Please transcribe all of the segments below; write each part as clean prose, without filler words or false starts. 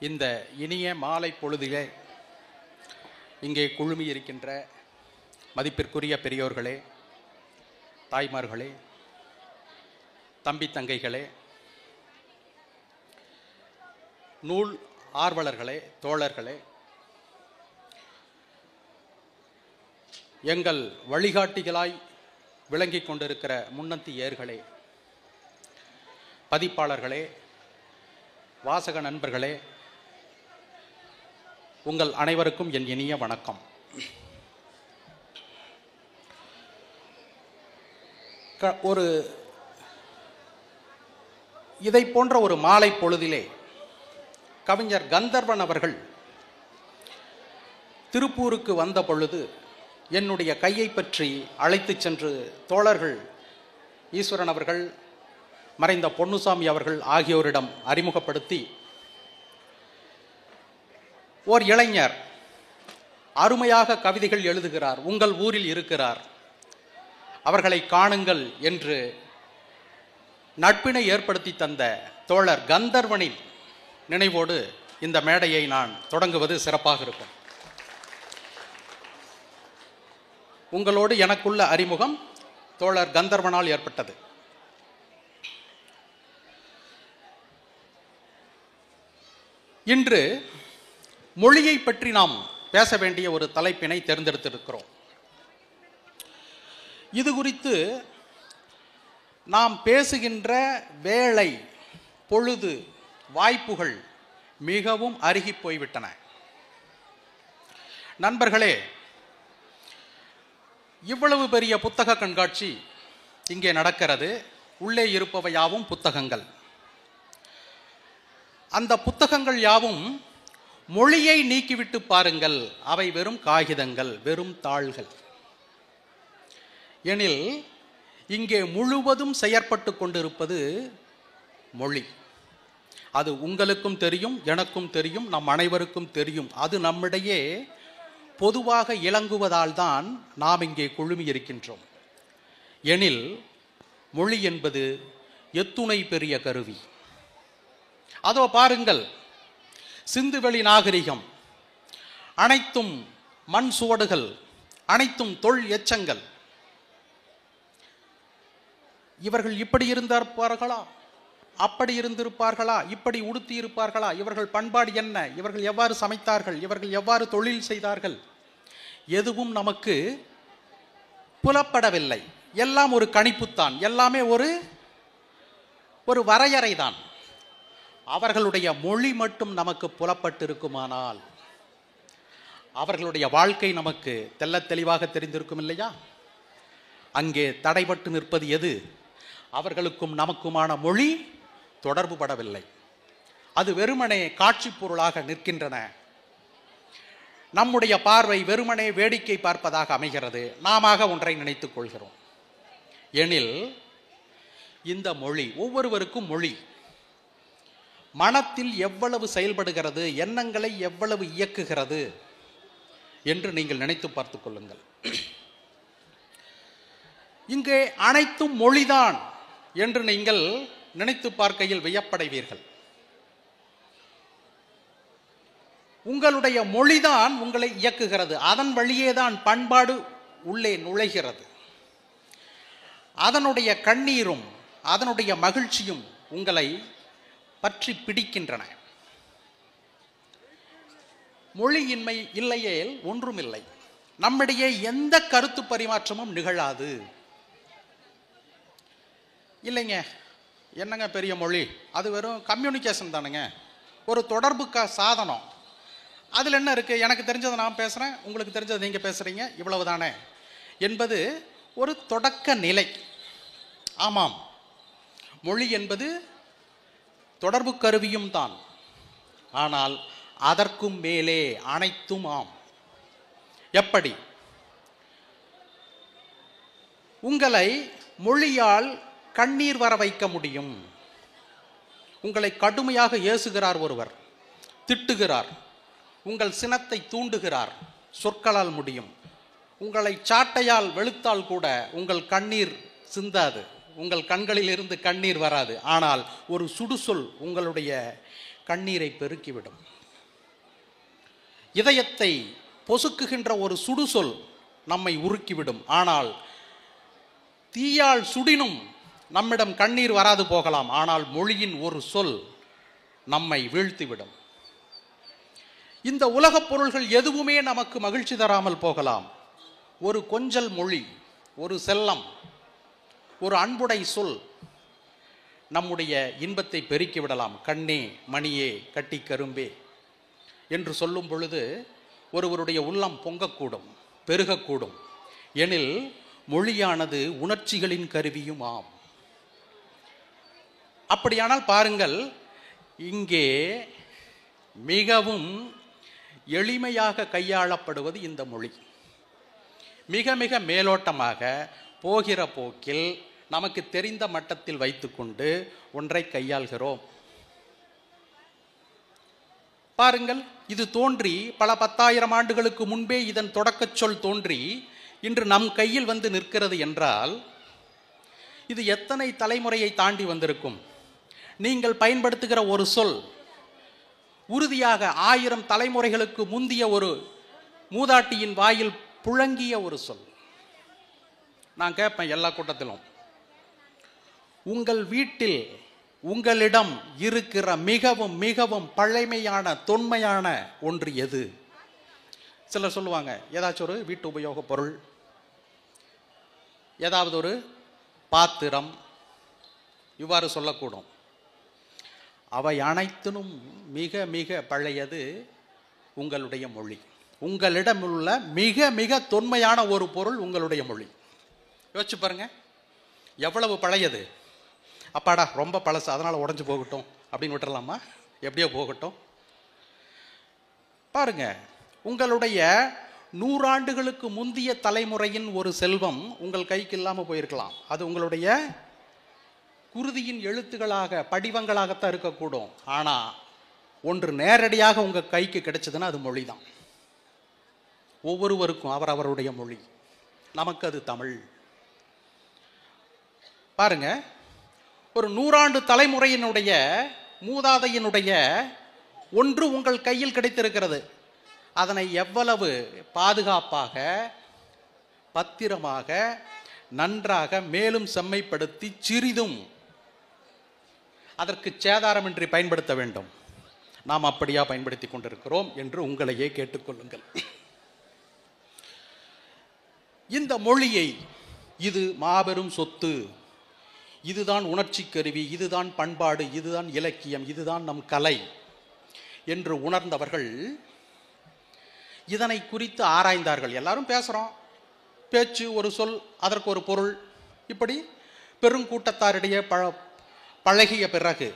இந்த இனிய மாலை பொழுதிலே இங்கே குழுமி இருக்கின்ற மதிப்பிற்குரிய பெரியோர்களே, தாய்மார்களே, தம்பி தங்கைகளே, நூல் ஆர்வலர்களே, தோழர்களே, எங்கள் வழிகாட்டிகளாய் விளங்கிக் கொண்டிருக்கிற முன்னந்தி ஏர்களே, பதிப்பாளர்களே, வாசக நண்பர்களே, உங்கள் அனைவருக்கும் என் இனிய வணக்கம். இதை போன்ற ஒரு மாலை பொழுதிலே கவிஞர் கந்தர்வன் அவர்கள் திருப்பூருக்கு வந்த பொழுது என்னுடைய கையை பற்றி அழைத்து சென்று தோழர்கள் ஈஸ்வரன் அவர்கள், மறைந்த பொன்னுசாமி அவர்கள் ஆகியோரிடம் அறிமுகப்படுத்தி, ஓர் இளைஞர் அருமையாக கவிதைகள் எழுதுகிறார், உங்கள் ஊரில் இருக்கிறார், அவர்களை காணுங்கள் என்று நட்பினை ஏற்படுத்தி தந்த தோழர் கந்தர்வனின் நினைவோடு இந்த மேடையை நான் தொடங்குவது சிறப்பாக இருக்கும். உங்களோடு எனக்குள்ள அறிமுகம் தோழர் கந்தர்வனால் ஏற்பட்டது. இன்று மொழியை பற்றி நாம் பேச வேண்டிய ஒரு தலைப்பினை தேர்ந்தெடுத்திருக்கிறோம். இது குறித்து நாம் பேசுகின்ற வேளை, பொழுது, வாய்ப்புகள் மிகவும் அருகி போய்விட்டன. நண்பர்களே, இவ்வளவு பெரிய புத்தக கண்காட்சி இங்கே நடக்கிறது. உள்ளே இருப்பவை யாவும் புத்தகங்கள். அந்த புத்தகங்கள் யாவும் மொழியை நீக்கிவிட்டு பாருங்கள், அவை வெறும் காகிதங்கள், வெறும் தாள்கள். எனில் இங்கே முழுவதும் செயற்பட்டு கொண்டிருப்பது மொழி. அது உங்களுக்கும் தெரியும், எனக்கும் தெரியும், நம் அனைவருக்கும் தெரியும். அது நம்மிடையே பொதுவாக இலங்குவதால் தான் நாம் இங்கே குழுமி இருக்கின்றோம். எனில் மொழி என்பது எத்துணை பெரிய கருவி. அதோ பாருங்கள், சிந்துவெளி நாகரிகம், அனைத்தும் மண் சுவடுகள், அனைத்தும் தொல் எச்சங்கள். இவர்கள் இப்படி இருந்திருப்பார்களா, அப்படி இருந்திருப்பார்களா, இப்படி உடுத்தி இருப்பார்களா, இவர்கள் பண்பாடு என்ன, இவர்கள் எவ்வாறு சமைத்தார்கள், இவர்கள் எவ்வாறு தொழில் செய்தார்கள், எதுவும் நமக்கு புலப்படவில்லை. எல்லாம் ஒரு கணிப்புத்தான், எல்லாமே ஒரு வரையறை தான். அவர்களுடைய மொழி மட்டும் நமக்கு புலப்பட்டிருக்குமானால் அவர்களுடைய வாழ்க்கை நமக்கு தெள்ளத் தெளிவாக தெரிந்திருக்கும் இல்லையா? அங்கே தடைபட்டு நிற்பது எது? அவர்களுக்கும் நமக்குமான மொழி தொடர்பு படவில்லை. அது வெறுமனே காட்சி பொருளாக நிற்கின்றன. நம்முடைய பார்வை வெறுமனே வேடிக்கை பார்ப்பதாக அமைகிறது. நாம ஒன்றை நினைத்துக் கொள்கிறோம். எனில் இந்த மொழி, ஒவ்வொருவருக்கும் மொழி மனத்தில் எவ்வளவு செயல்படுகிறது, எண்ணங்களை எவ்வளவு இயக்குகிறது என்று நீங்கள் நினைத்து பார்த்துக் கொள்ளுங்கள். இங்கே அனைத்தும் மொழிதான் என்று நீங்கள் நினைத்து பார்க்கையில் வியப்படைவீர்கள். உங்களுடைய மொழிதான் உங்களை இயக்குகிறது. அதன் வழியேதான் பண்பாடு உள்ளே நுழைகிறது. அதனுடைய கண்ணீரும் அதனுடைய மகிழ்ச்சியும் உங்களை பற்றி பிடிக்கின்றன. மொழியின்மை இல்லையேல் ஒன்றுமில்லை. நம்மிடையே எந்த கருத்து பரிமாற்றமும் நிகழாது. இல்லைங்க, என்னங்க பெரிய மொழி, அது வெறும் கம்யூனிகேஷன் தானுங்க, ஒரு தொடர்பு சாதனம். அதில் என்ன இருக்கு, எனக்கு தெரிஞ்சதை நான் பேசுகிறேன், உங்களுக்கு தெரிஞ்சதை நீங்கள் பேசுகிறீங்க, இவ்வளவு தானே என்பது ஒரு தொடக்க நிலை. ஆமாம், மொழி என்பது தொடர்பு கருவியும் தான். ஆனால் அதற்கும் மேலே அனைத்தும் ஆம். எப்படி? உங்களை மொழியால் கண்ணீர் வர வைக்க முடியும். உங்களை கடுமையாக ஏசுகிறார் ஒருவர், திட்டுகிறார், உங்கள் சினத்தை தூண்டுகிறார், சொற்களால் முடியும். உங்களை சாட்டையால் வெளுத்தால் கூட உங்கள் கண்ணீர் சிந்தாது, உங்கள் கண்களில் இருந்து கண்ணீர் வராது. ஆனால் ஒரு சுடுசொல் உங்களுடைய கண்ணீரை பெருக்கிவிடும். இதயத்தை பொசுக்குகின்ற ஒரு சுடுசொல் நம்மை உருக்கிவிடும். ஆனால் தீயால் சுடினும் நம்மிடம் கண்ணீர் வராது போகலாம். ஆனால் மொழியின் ஒரு சொல் நம்மை வீழ்த்திவிடும். இந்த உலகப் பொருள்கள் எதுவுமே நமக்கு மகிழ்ச்சி தராமல் போகலாம். ஒரு கொஞ்சல் மொழி, ஒரு செல்லம், ஒரு அன்புடை சொல் நம்முடைய இன்பத்தை பெருக்கி விடலாம். கண்ணே மணியே கட்டி கரும்பே என்று சொல்லும் பொழுது ஒருவருடைய உள்ளம் பொங்கக்கூடும், பெருகக்கூடும். எனில் மொழியானது உணர்ச்சிகளின் கருவியும் ஆம். அப்படியானால் பாருங்கள், இங்கே மிகவும் எளிமையாக கையாளப்படுவது இந்த மொழி. மிக மிக மேலோட்டமாக போகிற போக்கில் நமக்கு தெரிந்த மட்டத்தில் வைத்துக்கொண்டு ஒன்றை கையாள்கிறோம். பாருங்கள், இது தோன்றி பல 10,000 ஆண்டுகளுக்கு முன்பே இதன் தொடக்கச் சொல் தோன்றி இன்று நம் கையில் வந்து நிற்கிறது என்றால் இது எத்தனை தலைமுறையை தாண்டி வந்திருக்கும்? நீங்கள் பயன்படுத்துகிற ஒரு சொல் உறுதியாக 1000 தலைமுறைகளுக்கு முந்திய ஒரு மூதாட்டியின் வாயில் புழங்கிய ஒரு சொல். நான் கேட்பேன் எல்லா கூட்டத்திலும், உங்கள் வீட்டில் உங்களிடம் இருக்கிற மிகவும் மிகவும் பழமையான தொன்மையான ஒன்று எது? சிலர் சொல்லுவாங்க, ஏதாச்சும் ஒரு வீட்டு உபயோக பொருள், ஏதாவது ஒரு பாத்திரம், இவ்வாறு சொல்லக்கூடும். அவை அனைத்திலும் மிக மிக பழையது உங்களுடைய மொழி. உங்களிடம் உள்ள மிக மிக தொன்மையான ஒரு பொருள் உங்களுடைய மொழி. யோசிச்சு பாருங்க, எவ்வளவு பழையது. அப்பாடா ரொம்ப பழசு, அதனால உடஞ்சு போகட்டும் அப்படின்னு விட்டுறலாமா? எப்படியோ போகட்டும். பாருங்க, உங்களுடைய 100 ஆண்டுகளுக்கு முந்திய தலைமுறையின் ஒரு செல்வம் உங்கள் கைக்கு இல்லாமல் போயிருக்கலாம். அது உங்களுடைய குருதியின் எழுத்துக்களாக படிவங்களாகத்தான் இருக்கக்கூடும். ஆனால் ஒன்று நேரடியாக உங்கள் கைக்கு கிடைச்சதுன்னா அது மொழி தான். ஒவ்வொருவருக்கும் அவரவருடைய மொழி. நமக்கு அது தமிழ். பாருங்க, ஒரு 100 ஆண்டு தலைமுறையினுடைய மூதாதையினுடைய ஒன்று உங்கள் கையில் கிடைத்திருக்கிறது. அதனை எவ்வளவு பாதுகாப்பாக, பத்திரமாக, நன்றாக மேலும் செம்மைப்படுத்தி சிறிதும் அதற்கு சேதாரமின்றி பயன்படுத்த வேண்டும். நாம் அப்படியா பயன்படுத்தி கொண்டிருக்கிறோம் என்று உங்களையே கேட்டுக்கொள்ளுங்கள். இந்த மொழியை, இது மாபெரும் சொத்து, இதுதான் உணர்ச்சி கருவி, இதுதான் பண்பாடு, இதுதான் இலக்கியம், இதுதான் நம் கலை என்று உணர்ந்தவர்கள் இதனை குறித்து ஆராய்ந்தார்கள். எல்லாரும் பேசுகிறோம், பேச்சு ஒரு சொல், அதற்கு ஒரு பொருள், இப்படி பெருங்கூட்டத்தாரிடையே பழகிய பிறகு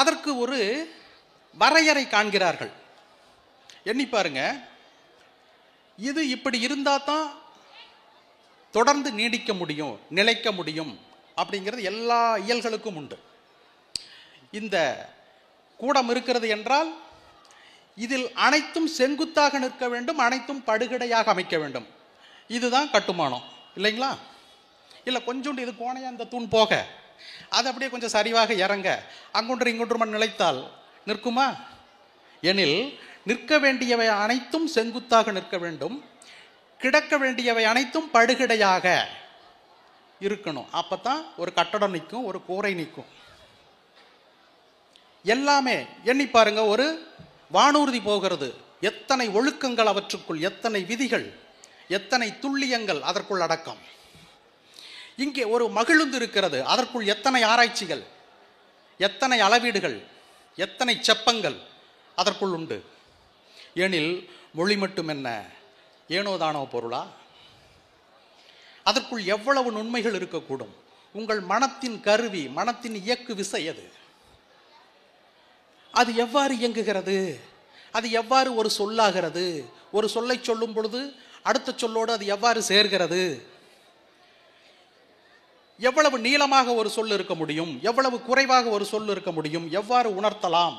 அதற்கு ஒரு வரையறை காண்கிறார்கள். எண்ணி பாருங்க, இது இப்படி இருந்தால் தான் தொடர்ந்து நீடிக்க முடியும், நிலைக்க முடியும் அப்படிங்கிறது எல்லா இயல்களுக்கும் உண்டு. இந்த கூடம் இருக்கிறது என்றால் இதில் அனைத்தும் செங்குத்தாக நிற்க வேண்டும், அனைத்தும் படுகடையாக அமைக்க வேண்டும். இதுதான் கட்டுமானம் இல்லைங்களா? இல்லை கொஞ்சோண்டு இது கோணையா இந்த தூண் போக அது அப்படியே கொஞ்சம் சரிவாக இறங்க அங்கொன்று இங்கொன்று நிலைத்தால் நிற்குமா? எனில் நிற்க வேண்டியவை அனைத்தும் செங்குத்தாக நிற்க வேண்டும், கிடக்க வேண்டியவை அனைத்தும் படுகிடையாக இருக்கணும். அப்பதான் ஒரு கட்டடம் நிற்கும், ஒரு கூரை நிற்கும். எல்லாமே எண்ணி பாருங்க, ஒரு வானூர்தி போகிறது, எத்தனை ஒழுக்கங்கள் அவற்றுக்குள், எத்தனை விதிகள், எத்தனை துல்லியங்கள் அதற்குள் அடக்கம். இங்கே ஒரு மகிழுந்து இருக்கிறது, அதற்குள் எத்தனை ஆராய்ச்சிகள், எத்தனை அளவீடுகள், எத்தனை செப்பங்கள் அதற்குள் உண்டு. ஏனில் மொழி மட்டும் என்ன ஏனோதானோ பொருளா? அதற்குள் எவ்வளவு நுண்மைகள் இருக்கக்கூடும். உங்கள் மனத்தின் கருவி, மனத்தின் இயக்கு விசை அது. அது எவ்வாறு இயங்குகிறது, அது எவ்வாறு ஒரு சொல்லாகிறது, ஒரு சொல்லை சொல்லும் பொழுது அடுத்த சொல்லோடு அது எவ்வாறு சேர்கிறது, எவ்வளவு நீளமாக ஒரு சொல் இருக்க முடியும், எவ்வளவு குறைவாக ஒரு சொல் இருக்க முடியும், எவ்வாறு உணர்த்தலாம்,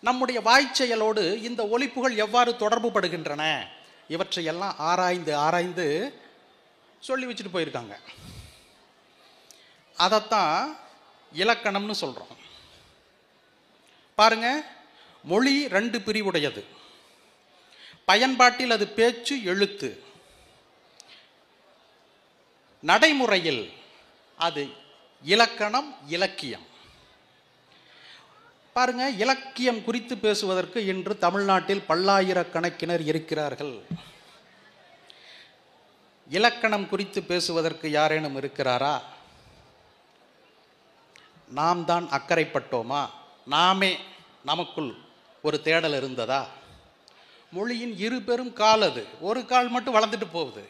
நம்முடைய வாய்ச்செயலோடு இந்த ஒலிப்புகள் எவ்வாறு தொடர்பு படுகின்றன, இவற்றையெல்லாம் ஆராய்ந்து ஆராய்ந்து சொல்லி வச்சுட்டு போயிருக்காங்க. அதைத்தான் இலக்கணம்னு சொல்றோம். பாருங்க, மொழி ரெண்டு பிரிவுடையது. பயன்பாட்டில் அது பேச்சு, எழுத்து. நடைமுறையில் அது இலக்கணம், இலக்கியம். பாருங்க, இலக்கியம் குறித்து பேசுவதற்கு இன்று தமிழ்நாட்டில் பல்லாயிரக்கணக்கினர் இருக்கிறார்கள். இலக்கணம் குறித்து பேசுவதற்கு யாரேனும் இருக்கிறாரா? நாம் தான் அக்கறைப்பட்டோமா? நாமே நமக்குள் ஒரு தேடல் இருந்ததா? மொழியின் இரு பெரும் கால் அது. ஒரு கால் மட்டும் வளர்ந்துட்டு போகுது,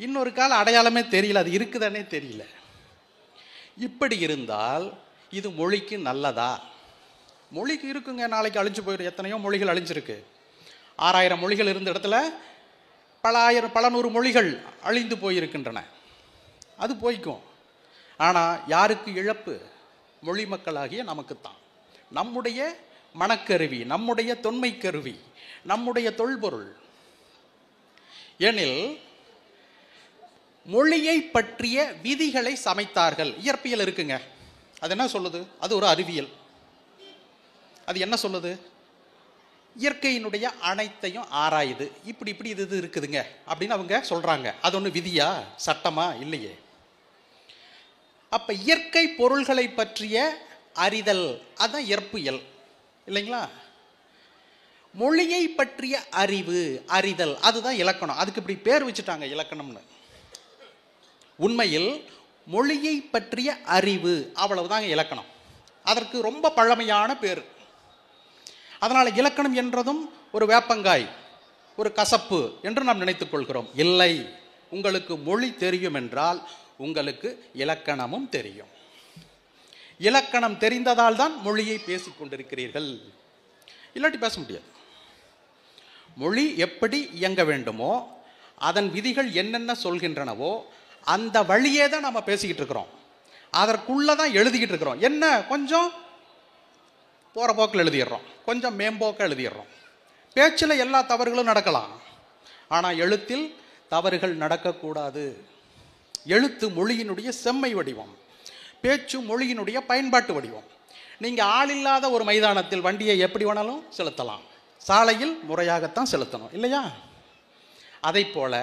இன்னொரு கால் அடையாளமே தெரியல, அது இருக்குதானே தெரியல. இப்படி இருந்தால் இது மொழிக்கு நல்லதா? மொழிக்கு இருக்குங்க, நாளைக்கு அழிஞ்சு போயிடும். எத்தனையோ மொழிகள் அழிஞ்சிருக்கு. 6000 மொழிகள் இருந்த இடத்துல பல நூறு மொழிகள் அழிந்து போயிருக்கின்றன. அது போய்க்கும். ஆனால் யாருக்கு இழப்பு? மொழி மக்களாகிய நமக்குத்தான். நம்முடைய மனக்கருவி, நம்முடைய தொன்மை கருவி, நம்முடைய தொல்பொருள். எனில் மொழியை பற்றிய விதிகளை சமைத்தார்கள். இயற்பியல் இருக்குங்க, அது என்ன சொல்லுது? அது ஒரு அறிவியல். அது என்ன சொல்லுது? இயற்கையினுடைய அனைத்தையும் ஆராயுது. இப்படி இப்படி இது இருக்குதுங்க அப்படின்னு அவங்க சொல்றாங்க. அது ஒன்று விதியா, சட்டமா? இல்லையே. அப்ப இயற்கை பொருள்களை பற்றிய அறிதல், அதுதான் இயற்பியல் இல்லைங்களா? மொழியை பற்றிய அறிவு, அறிதல், அதுதான் இலக்கணம். அதுக்கு இப்படி பேர் வச்சுட்டாங்க இலக்கணம்னு. உண்மையில் மொழியை பற்றிய அறிவு, அவ்வளவுதாங்க இலக்கணம். அதற்கு ரொம்ப பழமையான பேர். அதனால் இலக்கணம் என்றதும் ஒரு வேப்பங்காய், ஒரு கசப்பு என்று நாம் நினைத்துக் கொள்கிறோம். இல்லை, உங்களுக்கு மொழி தெரியும் என்றால் உங்களுக்கு இலக்கணமும் தெரியும். இலக்கணம் தெரிந்ததால் தான் மொழியை பேசிக் கொண்டிருக்கிறீர்கள், இல்லாட்டி பேச முடியாது. மொழி எப்படி இயங்க வேண்டுமோ, அதன் விதிகள் என்னென்ன சொல்கின்றனவோ அந்த வழியே தான் நம்ம பேசிக்கிட்டு இருக்கிறோம். அதற்குள்ளதான் எழுதிக்கிட்டு இருக்கிறோம். என்ன, கொஞ்சம் போற போக்கில் எழுதிடுறோம், கொஞ்சம் மேம்போக்க எழுதிடுறோம். பேச்சில் எல்லா தவறுகளும் நடக்கலாம், ஆனால் எழுத்தில் தவறுகள் நடக்கக்கூடாது. எழுத்து மொழியினுடைய செம்மை வடிவம், பேச்சு மொழியினுடைய பயன்பாட்டு வடிவம். நீங்கள் ஆள் இல்லாத ஒரு மைதானத்தில் வண்டியை எப்படி வேணாலும் செலுத்தலாம், சாலையில் முறையாகத்தான் செலுத்தணும் இல்லையா? அதை போல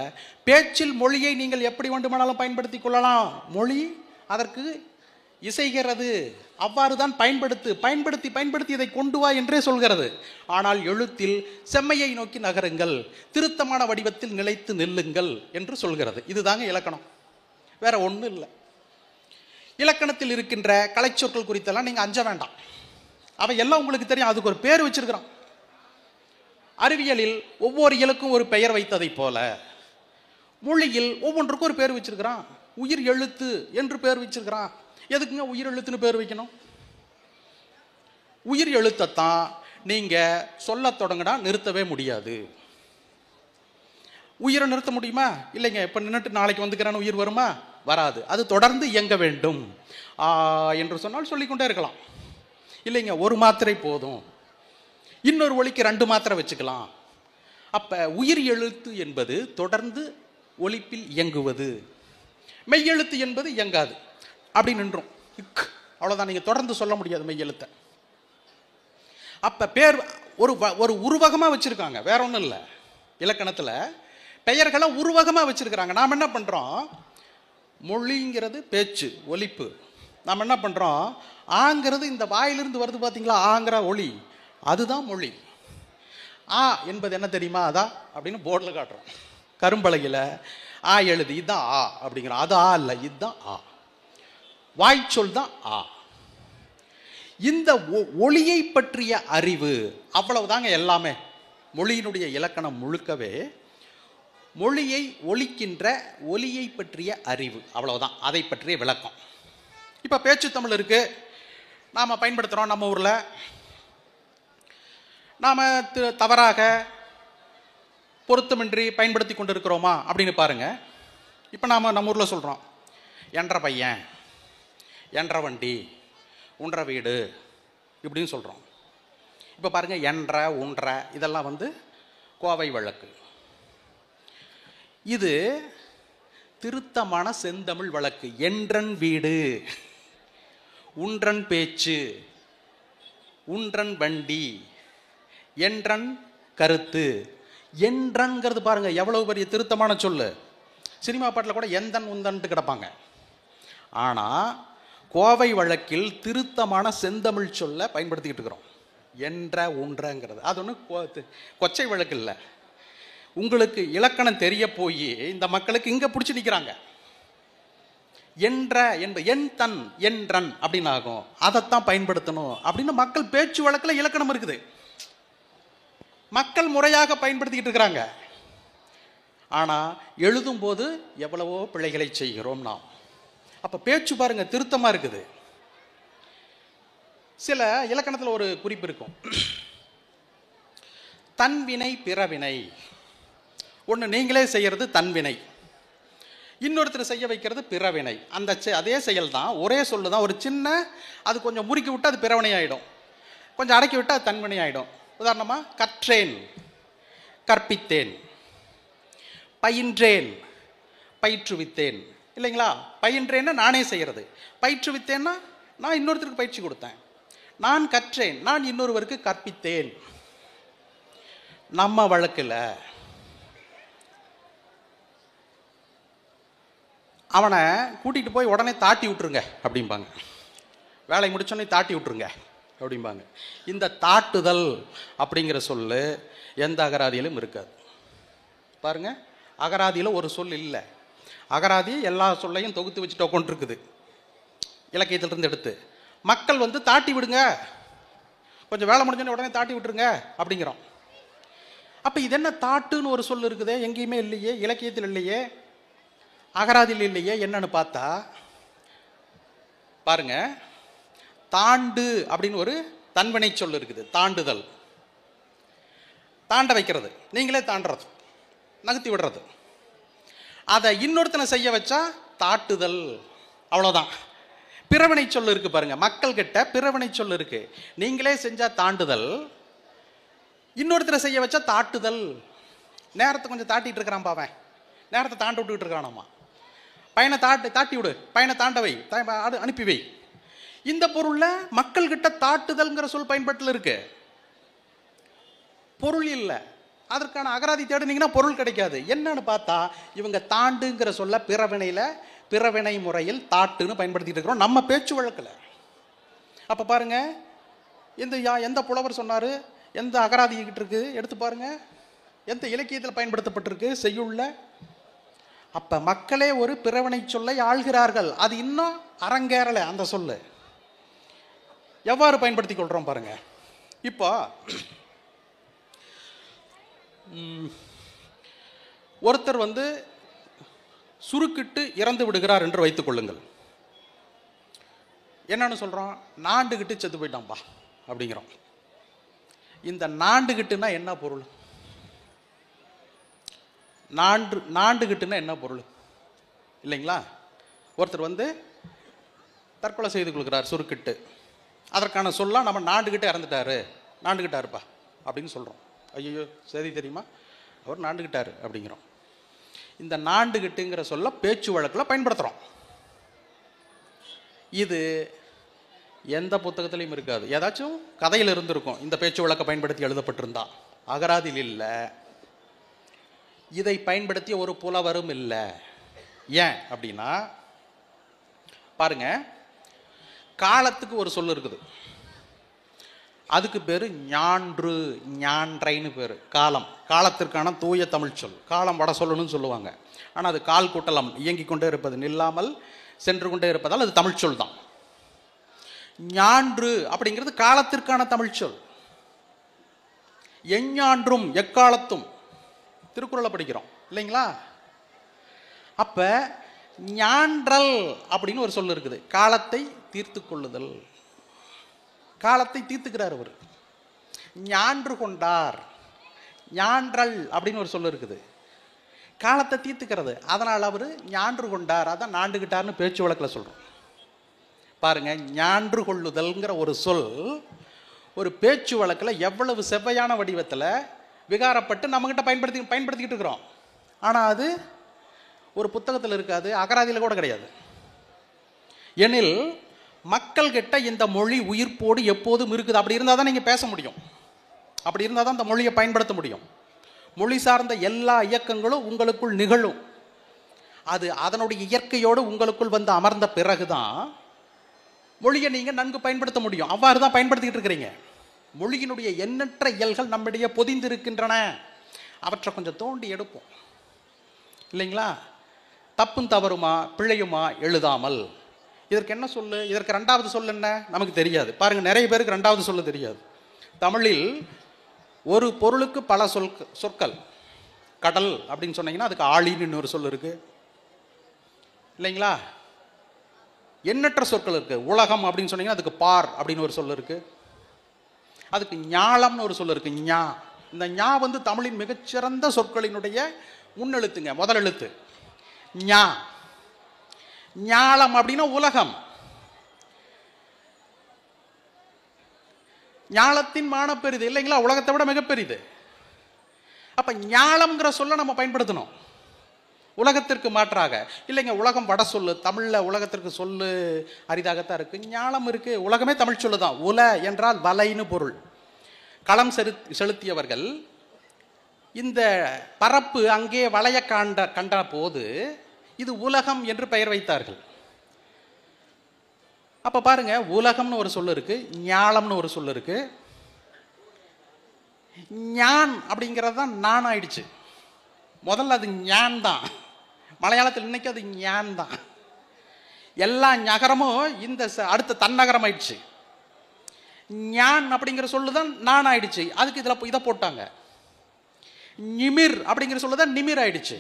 பேச்சில் மொழியை நீங்கள் எப்படி வேண்டுமானாலும் பயன்படுத்தி கொள்ளலாம். மொழி அதற்கு இசைகிறது, அவ்வாறு தான் பயன்படுத்தி பயன்படுத்தி இதை கொண்டு வா என்றே சொல்கிறது. ஆனால் எழுத்தில் செம்மையை நோக்கி நகருங்கள், திருத்தமான வடிவத்தில் நிலைத்து நில்லுங்கள் என்று சொல்கிறது. இதுதாங்க இலக்கணம், வேற ஒன்றும் இல்லை. இலக்கணத்தில் இருக்கின்ற கலைச்சொற்கள் குறித்தெல்லாம் நீங்கள் அஞ்ச வேண்டாம், அவை எல்லாம் உங்களுக்கு தெரியும். அதுக்கு ஒரு பேர் வச்சிருக்கிறான். அறிவியலில் ஒவ்வொரு இயலுக்கும் ஒரு பெயர் வைத்ததை போல மொழியில் ஒவ்வொன்றுக்கும் ஒரு பேர் வச்சிருக்கிறான். உயிர் எழுத்து என்று பேர் வச்சிருக்கிறான். எதுக்குங்க உயிர் எழுத்துன்னு பேர் வைக்கணும்? உயிர் எழுத்தைத்தான் நீங்க சொல்ல தொடங்கினா நிறுத்தவே முடியாது. உயிரை நிறுத்த முடியுமா? இல்லைங்க. இப்ப நின்றுட்டு நாளைக்கு வந்துக்கிறான்னு உயிர் வருமா? வராது. அது தொடர்ந்து இயங்க வேண்டும் என்று சொன்னால் சொல்லிக்கொண்டே இருக்கலாம். இல்லைங்க, ஒரு மாத்திரை போதும், இன்னொரு ஒலிக்கு 2 மாத்திரை வச்சுக்கலாம். அப்ப உயிர் எழுத்து என்பது தொடர்ந்து ஒலிப்பில் இயங்குவது. மெய்யெழுத்து என்பது இயங்காது, அப்படி நின்றும். அவ்வளவுதான், நீங்க தொடர்ந்து சொல்ல முடியாது மெய்யெழுத்தை. அப்ப பேர் ஒரு உருவகமா வச்சிருக்காங்க, வேற ஒன்றும் இல்லை. இலக்கணத்துல பெயர்களை உருவகமா வச்சிருக்கிறாங்க. நாம் என்ன பண்றோம்? மொழிங்கிறது பேச்சு, ஒலிப்பு. நாம் என்ன பண்றோம்? ஆங்கிறது இந்த வாயிலிருந்து வருது பார்த்தீங்களா, ஆங்கிற ஒளி, அதுதான் மொழி. ஆ என்பது என்ன தெரியுமா? அதா அப்படின்னு போர்டில் காட்டுறோம், கரும்பலகையில் ஆ எழுதி, இதுதான் ஆ அப்படிங்கிறோம். அது ஆ இல்லை, இதுதான் ஆ. வாய்ச்சொல் தான் ஆ. இந்த ஒளியை பற்றிய அறிவு, அவ்வளவுதாங்க எல்லாமே. மொழியினுடைய இலக்கணம் முழுக்கவே மொழியை ஒலிக்கின்ற ஒலியை பற்றிய அறிவு, அவ்வளவுதான். அதை பற்றிய விளக்கம். இப்போ பேச்சு தமிழ் இருக்கு, நாம் பயன்படுத்துகிறோம். நம்ம ஊரில் நாம் தவறாக பொருத்தமின்றி பயன்படுத்தி கொண்டு இருக்கிறோமா அப்படின்னு பாருங்க. இப்போ நம்ம ஊரில் சொல்கிறோம், என்ற பையன், என்ற வண்டி, உன்ற வீடு இப்படின்னு சொல்கிறோம். இப்போ பாருங்க, என்ற, உன்ற இதெல்லாம் வந்து கோவை வழக்கு. இது திருத்தமான செந்தமிழ் வழக்கு. என்றன் வீடு, உன்றன் பேச்சு, உன்றன் வண்டி, என்றன் கருத்து. என்றன்கிறது பாருங்க எவ்வளவு பெரிய திருத்தமான சொல்லு. சினிமா பாட்டில் கூட எந்தன் உந்தன்ட்டு கிடப்பாங்க. ஆனால் கோவை வழக்கில் திருத்தமான செந்தமிழ் சொல்ல பயன்படுத்திக்கிட்டு இருக்கிறோம். என்ற உன்றங்கிறது அது ஒன்றும் கொச்சை வழக்கு இல்லை. உங்களுக்கு இலக்கணம் தெரிய போய் இந்த மக்களுக்கு இங்கே பிடிச்சி நிற்கிறாங்க. என்ற என் தன் என்றன் அப்படின்னு ஆகும். அதைத்தான் பயன்படுத்தணும் அப்படின்னு மக்கள் பேச்சு வழக்கில் இலக்கணம் இருக்குது. மக்கள் முறையாக பயன்படுத்திக்கிட்டு இருக்கிறாங்க. ஆனால் எழுதும் போது எவ்வளவோ பிழைகளை செய்கிறோம் நாம். அப்போ பேச்சு பாருங்க திருத்தமாக இருக்குது. சில இலக்கணத்தில் ஒரு குறிப்பு இருக்கும். தன்வினை பிறவினை. ஒன்று நீங்களே செய்கிறது தன்வினை, இன்னொருத்தர் செய்ய வைக்கிறது பிறவினை. அந்த அதே செயல் தான், ஒரே சொல்லு தான். ஒரு சின்ன அது கொஞ்சம் முறுக்கி விட்டு அது பிறவினை ஆகிடும், கொஞ்சம் அடக்கி விட்டு அது தன்வினை ஆகிடும். உதாரணமாக கற்றேன், கற்பித்தேன். பயின்றேன், பயிற்றுவித்தேன். இல்லைங்களா? பயின்றேன்னா நானே செய்கிறது, பயிற்றுவித்தேன்னா நான் இன்னொருத்தருக்கு பயிற்சி கொடுத்தேன். நான் கற்றேன், நான் இன்னொருவருக்கு கற்பித்தேன். நம்ம வழக்கில் அவனை கூட்டிகிட்டு போய் உடனே தாட்டி விட்டுருங்க அப்படிம்பாங்க. வேலை முடிச்சோடனே தாட்டி விட்டுருங்க அப்படிம்பாங்க. இந்த தாட்டுதல் அப்படிங்கிற சொல்லு எந்த அகராதியிலும் இருக்காது. பாருங்க, அகராதியில் ஒரு சொல் இல்லை. அகராதி எல்லா சொல்லையும் தொகுத்து வச்சுட்டு உட்காந்துருக்குது இலக்கியத்திலிருந்து எடுத்து. மக்கள் வந்து தாட்டி விடுங்க, கொஞ்சம் வேலை முடிஞ்சோடனே உடனே தாட்டி விட்டுருங்க அப்படிங்கிறோம். அப்போ இது என்ன தாட்டுன்னு ஒரு சொல் இருக்குதே, எங்கேயுமே இல்லையே, இலக்கியத்தில் இல்லையே, அகராதியில் இல்லையே. என்னன்னு பார்த்தா பாருங்க, தாண்டு அப்படின்னு ஒரு தன்வினை சொல் இருக்குது. தாண்டுதல், தாண்ட வைக்கிறது, நீங்களே தாண்டுறது, நகர்த்தி விடுறது. அதை இன்னொருத்தனை செய்ய வச்சா தாட்டுதல், அவ்வளோதான். பிறவினை சொல் இருக்கு பாருங்க, மக்கள் கிட்ட பிறவினை சொல் இருக்கு. நீங்களே செஞ்சா தாண்டுதல், இன்னொருத்தரை செய்ய வச்சா தாட்டுதல். நேரத்தை கொஞ்சம் தாட்டிட்டு இருக்கிறான் பாவன், நேரத்தை தாண்ட விட்டுக்கிட்டு இருக்கானாமா. பையனை தாட்டி விடு, பையனை தாண்ட வை, அனுப்பி வை. இந்த பொருள்ல மக்கள் கிட்ட தாட்டுதல்ங்கிற சொல் பயன்பாட்டில் இருக்கு, பொருள் இல்லை. அதற்கான அகராதி தேடினீங்கன்னா பொருள் கிடைக்காது. என்னன்னு பார்த்தா இவங்க தாண்டுங்கிற சொல்ல பிறவினையில பிறவினை முறையில் தாட்டுன்னு பயன்படுத்திட்டு இருக்கிறோம் நம்ம பேச்சு வழக்கில். அப்ப பாருங்க, எந்த புலவர் சொன்னாரு, எந்த அகராதி கிட்ட இருக்கு எடுத்து பாருங்க, எந்த இலக்கியத்தில் பயன்படுத்தப்பட்டிருக்கு, செய்யுள்ள. அப்ப மக்களே ஒரு பிறவினை சொல்லை ஆள்கிறார்கள். அது இன்னும் அரங்கேறல. அந்த சொல்லு எவ்வாறு பயன்படுத்திக் கொள்றோம் பாருங்க. இப்போ ஒருத்தர் வந்து சுருக்கிட்டு இறந்து விடுகிறார் என்று வைத்துக் கொள்ளுங்கள். என்னன்னு சொல்றோம், நாண்டுகிட்டு செத்து போயிட்டான்பா அப்படிங்கிறோம். இந்த நாண்டுகிட்டுனா என்ன பொருள்? நாண்டுகிட்டுனா என்ன பொருள் இல்லைங்களா? ஒருத்தர் வந்து தற்கொலை செய்து கொள்கிறார் சுருக்கிட்டு. அதற்கான சொல்ல நம்ம நாண்டுகிட்டு இறந்துட்டாரு, நாண்டுகிட்டாருப்பா அப்படின்னு சொல்றோம். ஐயோ சரி தெரியுமா, அவர் நாண்டுகிட்டாரு அப்படிங்கிறோம். இந்த நாண்டுகிட்டுங்கிற சொல்ல பேச்சு வழக்கில் பயன்படுத்துகிறோம். இது எந்த புத்தகத்திலையும் இருக்காது. ஏதாச்சும் கதையில் இருந்திருக்கும் இந்த பேச்சு வழக்கை பயன்படுத்தி எழுதப்பட்டிருந்தா, அகராதியில் இல்லை. இதை பயன்படுத்திய ஒரு புலவரும் இல்லை. ஏன் அப்படின்னா பாருங்க, காலத்துக்கு ஒரு சொல் இருக்குது, அதுக்கு பேரு ஞான்று, ஞான்றைன்னு பேரு. காலம், காலத்திற்கான தூய தமிழ் சொல். காலம் வட சொல்லணும்னு சொல்லுவாங்க. ஆனால் அது கால் கூட்டலம், இயங்கிக் கொண்டே இருப்பது, நில்லாமல் சென்று கொண்டே இருப்பதால் அது தமிழ் சொல் தான். ஞான்று அப்படிங்கிறது காலத்திற்கான தமிழ் சொல். எஞ்ஞான்றும் எக்காலத்தும் திருக்குறளை படிக்கிறோம் இல்லைங்களா? அப்ப ஞான்றல் அப்படின்னு ஒரு சொல் இருக்குது, காலத்தை தீர்த்து கொள்ளுதல். காலத்தை தீர்த்துக்கிறார் அவர், ஞான்று கொண்டார். ஞான்றல் அப்படின்னு ஒரு சொல் இருக்குது, காலத்தை தீர்த்துக்கிறது. அதனால் அவர் ஞான்று கொண்டார், அதான் நாண்டுகிட்டார்னு பேச்சு வழக்கில் சொல்றோம். பாருங்க, ஞான்று கொள்ளுதல்ங்கிற ஒரு சொல் ஒரு பேச்சு வழக்கில் எவ்வளவு செவ்வையான வடிவத்தில் விகாரப்பட்டு நம்மகிட்ட பயன்படுத்திக்கிட்டு இருக்கிறோம். ஆனால் அது ஒரு புத்தகத்தில் இருக்காது, அகராதியில் கூட கிடையாது. எனில் மக்கள் கிட்ட இந்த மொழி உயிர்ப்போடு எப்போதும் இருக்குது. அப்படி இருந்தால் தான் நீங்கள் பேச முடியும். அப்படி இருந்தால் தான் இந்த மொழியை பயன்படுத்த முடியும். மொழி சார்ந்த எல்லா இயக்கங்களும் உங்களுக்குள் நிகழும். அது அதனுடைய இயற்கையோடு உங்களுக்குள் வந்து அமர்ந்த பிறகுதான் மொழியை நீங்கள் நன்கு பயன்படுத்த முடியும். அவ்வாறு தான் பயன்படுத்திக்கிட்டு இருக்கிறீங்க. மொழியினுடைய எண்ணற்ற இயல்கள் நம்மிடையே பொதிந்திருக்கின்றன. அவற்றை கொஞ்சம் தோண்டி எடுப்போம் இல்லைங்களா? தப்பும் தவறுமா பிழையுமா எழுதாமல். இதற்கு என்ன சொல்லு? இதற்கு ரெண்டாவது சொல் என்ன நமக்கு தெரியாது. பாருங்க, நிறைய பேருக்கு ரெண்டாவது சொல்ல தெரியாது. தமிழில் ஒரு பொருளுக்கு பல சொற்கள். கடல் அப்படின்னு சொன்னீங்கன்னா அதுக்கு ஆழின்னு இன்னொரு சொல் இருக்கு இல்லைங்களா? எண்ணற்ற சொற்கள் இருக்கு. உலகம் அப்படின்னு சொன்னீங்கன்னா அதுக்கு பார் அப்படின்னு ஒரு சொல் இருக்கு. அதுக்கு ஞாலம்னு ஒரு சொல் இருக்கு. ஞா. இந்த ஞா வந்து தமிழின் மிகச்சிறந்த சொற்களினுடைய முன்னெழுத்துங்க, முதல் எழுத்து ஞா. ஞாலம் அப்படின்னா உலகம். ஞாலத்தின் மான பெரிது இல்லைங்களா? உலகத்தை விட மிகப்பெரிது. அப்ப ஞாலம்ங்கிற சொல்ல நம்ம பயன்படுத்தணும் உலகத்திற்கு மாற்றாக. இல்லைங்க, உலகம் வட சொல்லு. தமிழ்ல உலகத்திற்கு சொல்லு அரிதாகத்தான் இருக்கு. ஞாலம் இருக்கு. உலகமே தமிழ் சொல்லுதான். உல என்றால் வலைன்னு பொருள். களம் செலுத்தியவர்கள் இந்த பரப்பு அங்கே வளைய கண்ட போது இது உலகம் என்று பெயர் வைத்தார்கள். அப்ப பாருங்க, உலகம்னு ஒரு சொல் இருக்கு, ஞாலம்னு ஒரு சொல் இருக்கு. ஞான் அப்படிங்கிறது தான் நான் ஆயிடுச்சு. முதல்ல அது ஞான் தான். மலையாளத்தில் இன்னைக்கு அது ஞான் தான். எல்லா நகரமும் இந்த அடுத்த தன்னகரம் ஆயிடுச்சு. ஞான் அப்படிங்கிற சொல்லுதான் நான் ஆயிடுச்சு. அதுக்கு இதை போட்டாங்க. நிமிர் அப்படிங்கிற சொல்லுதான் நிமிர் ஆயிடுச்சு.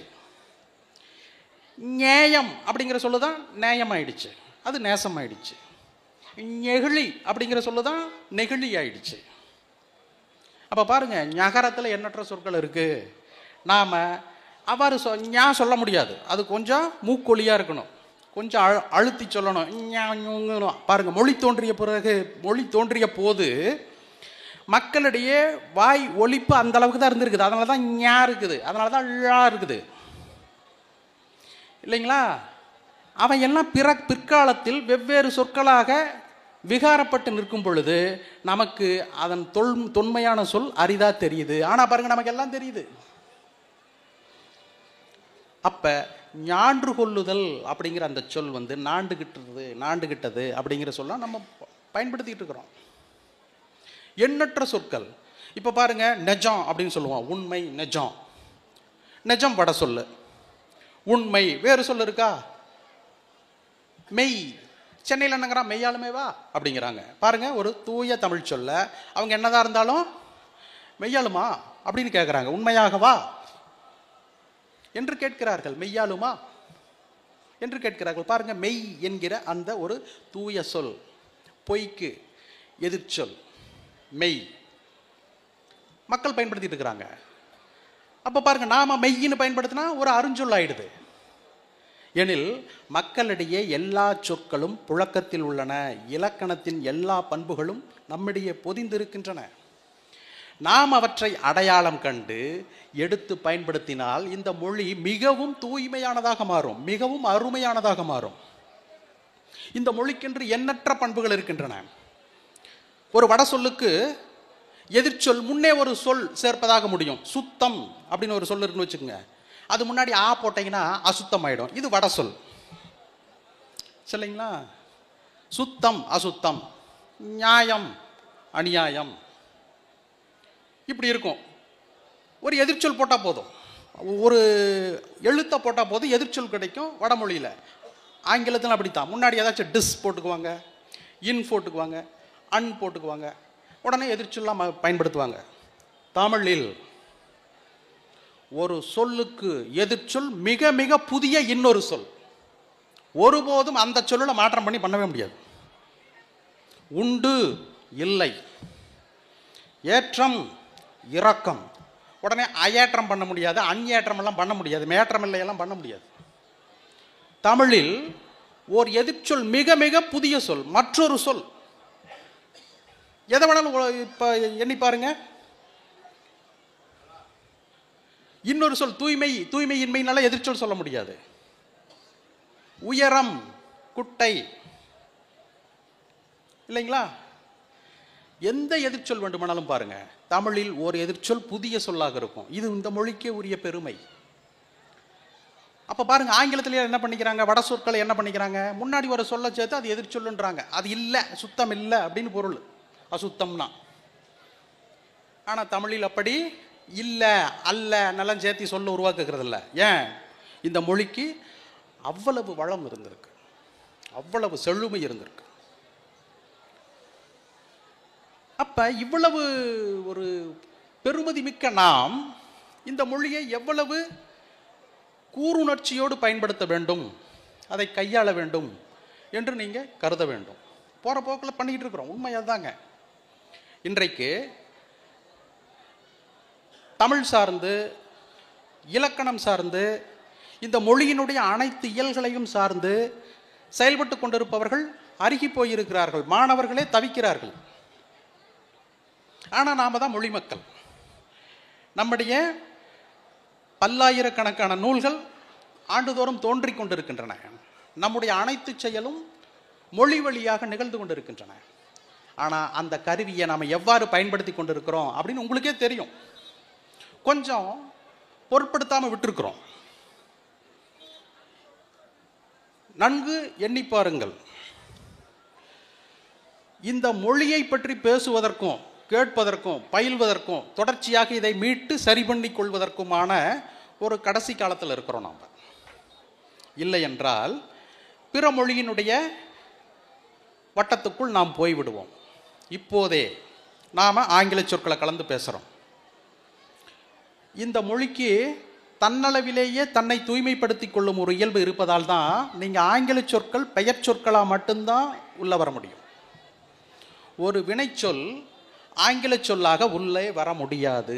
நேயம் அப்படிங்கிற சொல்லுதான் நேயம் ஆயிடுச்சு. அது நேசம் ஆயிடுச்சு. நெகிழி அப்படிங்கிற சொல்லுதான் நெகிழி ஆயிடுச்சு. அப்ப பாருங்க, நகரத்தில் எண்ணற்ற சொற்கள் இருக்கு. நாம அவ்வாறு சொல்ல முடியாது. அது கொஞ்சம் மூக்கொலியா இருக்கணும், கொஞ்சம் அழுத்தி சொல்லணும். பாருங்க, மொழி தோன்றிய போது மக்களிடையே வாய் ஒலிப்பு அந்த அளவுக்கு தான் இருந்திருக்குது. அதனால தான் ஞா இருக்குது, அதனால தான் ழா இருக்குது இல்லைங்களா? அவன் எல்லாம் பிற்காலத்தில் வெவ்வேறு சொற்களாக விகாரப்பட்டு நிற்கும் பொழுது நமக்கு அதன் தொன்மையான சொல் அரிதா தெரியுது. ஆனா பாருங்க, நமக்கு எல்லாம் தெரியுது. அப்ப ஞான்று கொள்ளுதல் அப்படிங்கிற அந்த சொல் வந்து நாண்டுகிட்டது அப்படிங்கிற சொல்ல நம்ம பயன்படுத்திட்டு இருக்கிறோம். எண்ணற்ற சொற்கள். இப்ப பாருங்க, நெஜம் அப்படின்னு சொல்லுவோம். உண்மை, நெஜம். நெஜம் வட சொல்லு. உண்மை வேறு சொல்ல இருக்கா? மெய். சென்னையில் என்னங்கிறான்? மெய்யாலுமே வா அப்படிங்கிறாங்க. பாருங்க, ஒரு தூய தமிழ் சொல்ல அவங்க என்னதான் இருந்தாலும் மெய்யாலுமா அப்படின்னு கேட்குறாங்க. உண்மையாகவா என்று கேட்கிறார்கள். மெய்யாலுமா என்று கேட்கிறார்கள். பாருங்க, மெய் என்கிற அந்த ஒரு தூய சொல் பொய்க்கு எதிர்ச்சொல் மெய். மக்கள் பயன்படுத்திட்டு இருக்கிறாங்க. அப்ப பாருங்க, நாம மெய்யின்னு பயன்படுத்தினா ஒரு அருஞ்சொல் ஆயிடுது. எனில் மக்களிடையே எல்லா சொற்களும் புழக்கத்தில் உள்ளன. இலக்கணத்தின் எல்லா பண்புகளும் நம்மிடையே பொதிந்திருக்கின்றன. நாம் அவற்றை அடையாளம் கண்டு எடுத்து பயன்படுத்தினால் இந்த மொழி மிகவும் தூய்மையானதாக மாறும், மிகவும் அருமையானதாக மாறும். இந்த மொழிக்கென்று எண்ணற்ற பண்புகள் இருக்கின்றன. ஒரு வட சொல்லுக்கு எதிர்ச்சொல் முன்னே ஒரு சொல் சேர்ப்பதாக முடியும். சுத்தம் அப்படின்னு ஒரு சொல் இருக்குன்னு வச்சுக்கோங்க. அது முன்னாடி ஆ போட்டீங்கன்னா அசுத்தம் ஆயிடும். இது வட சொல் சரிங்களா? சுத்தம் அசுத்தம், நியாயம் அநியாயம், இப்படி இருக்கும். ஒரு எதிர்ச்சொல் போட்டால் போதும், ஒரு எழுத்தை போட்டால் போதும் எதிர்ச்சொல் கிடைக்கும். வடமொழியில் ஆங்கிலத்தில் அப்படித்தான். முன்னாடி ஏதாச்சும் டிஸ் போட்டுக்குவாங்க, இன் போட்டுக்குவாங்க, அன் போட்டுக்குவாங்க, உடனே எதிர்ச்சொல்லாம் பயன்படுத்துவாங்க. தமிழில் ஒரு சொல்லுக்கு எதிர்ச்சொல் மிக மிக புதிய இன்னொரு சொல். ஒருபோதும் அந்த சொல்லில் மாற்றம் பண்ணவே முடியாது. உண்டு இல்லை, ஏற்றம் இரக்கம், உடனே அயேற்றம் பண்ண முடியாது, அந்நேற்றம் எல்லாம் பண்ண முடியாது, மேற்றம் இல்லை எல்லாம் பண்ண முடியாது. தமிழில் ஒரு எதிர்ச்சொல் மிக மிக புதிய சொல், மற்றொரு சொல். எதை வேணாலும் இப்ப எண்ணி பாருங்க. இன்னொரு சொல் தூய்மை, தூய்மையின்மையினால எதிர்ச்சொல் சொல்ல முடியாது. உயரம், குட்டை, இல்லைங்களா? எந்த எதிர்ச்சொல் வேண்டுமானாலும் பாருங்க, தமிழில் ஒரு எதிர்ச்சொல் புதிய சொல்லாக இருக்கும். இது இந்த மொழிக்கே உரிய பெருமை. அப்ப பாருங்க, ஆங்கிலத்திலேயே என்ன பண்ணிக்கிறாங்க, வட சொற்களை என்ன பண்ணிக்கிறாங்க, முன்னாடி ஒரு சொல்ல சேர்த்து அது எதிர்ச்சொல்லுன்றாங்க. அது இல்லை, சுத்தம் இல்லை அப்படின்னு பொருள், அசுத்தம்னா. ஆனா தமிழில் அப்படி இல்லை, அல்ல, நல்லா சேர்த்தி சொல்ல உருவாக்குகிறது இல்லை. ஏன்? இந்த மொழிக்கு அவ்வளவு வளம் இருந்திருக்கு, அவ்வளவு செழுமை இருந்திருக்கு. அப்ப இவ்வளவு ஒரு பெருமதி மிக்க நாம் இந்த மொழியை எவ்வளவு கூருணர்ச்சியோடு பயன்படுத்த வேண்டும், அதை கையாள வேண்டும் என்று நீங்க கருத வேண்டும். போற போக்கில் பண்ணிக்கிட்டு இருக்கிறோம், உண்மை அதுதாங்க. இன்றைக்கு தமிழ் சார்ந்து, இலக்கணம் சார்ந்து, இந்த மொழியினுடைய அனைத்து இயல்களையும் சார்ந்து செயல்பட்டு கொண்டிருப்பவர்கள் அருகி போயிருக்கிறார்கள், மாணவர்களே தவிக்கிறார்கள். ஆனால் நாம தான் மொழி மக்கள். நம்முடைய பல்லாயிரக்கணக்கான நூல்கள் ஆண்டுதோறும் தோன்றிக் கொண்டிருக்கின்றன. நம்முடைய அனைத்து செயலும் மொழி வழியாக நிகழ்ந்து கொண்டிருக்கின்றன. ஆனால் அந்த கருவியை நாம் எவ்வாறு பயன்படுத்தி கொண்டிருக்கிறோம் அப்படின்னு உங்களுக்கே தெரியும். கொஞ்சம் பொருட்படுத்தாமல் விட்டுருக்கிறோம். நன்கு எண்ணி பாருங்கள். இந்த மொழியை பற்றி பேசுவதற்கும் கேட்பதற்கும் பயில்வதற்கும் தொடர்ச்சியாக இதை மீட்டு சரி பண்ணி கொள்வதற்குமான ஒரு கடைசி காலத்தில் இருக்கிறோம் நாம். இல்லை என்றால் பிற மொழியினுடைய வட்டத்துக்குள் நாம் போய்விடுவோம். இப்போதே நாம் ஆங்கில சொற்களை கலந்து பேசுகிறோம். இந்த மொழிக்கு தன்னளவிலேயே தன்னை தூய்மைப்படுத்தி கொள்ளும் ஒரு இயல்பு இருப்பதால் தான் நீங்கள் ஆங்கில சொற்கள் பெயர் சொற்களாக மட்டும்தான் உள்ள வர முடியும். ஒரு வினைச்சொல் ஆங்கில சொல்லாக உள்ளே வர முடியாது.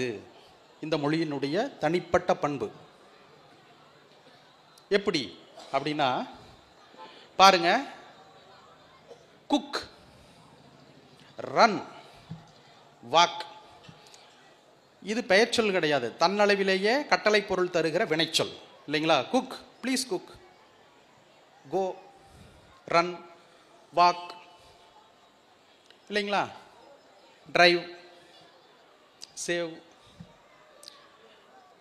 இந்த மொழியினுடைய தனிப்பட்ட பண்பு. எப்படி அப்படின்னா பாருங்க, குக், ரன், வாக், இது பெயர்ச்சொல் கிடையாது, தன்னளவிலேயே கட்டளை பொருள் தருகிற வினைச்சொல் இல்லைங்களா? Cook, please cook, go, run, walk இல்லைங்களா? டிரைவ், சேவ்,